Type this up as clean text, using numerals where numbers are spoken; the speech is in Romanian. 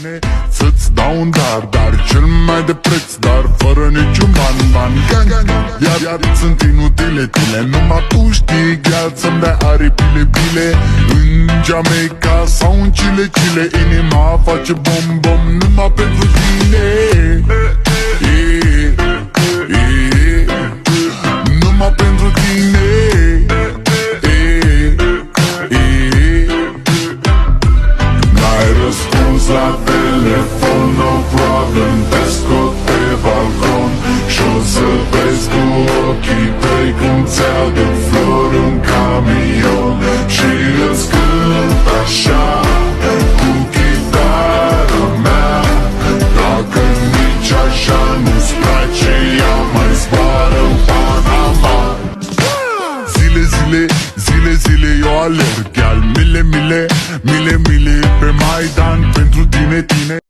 tine să-ți dau un dar cel mai de preț, dar fără niciun ban Iar sunt inutile tine, numai tu știi, gheal, să-mi dai aripile bile. În Jamaica sau în Chile, inima face bom numai pentru tine. Numai pentru tine. N-ai răspuns la telefon, no problem, te scot pe balcon și o să vezi cu ochii tăi cum ți-aduc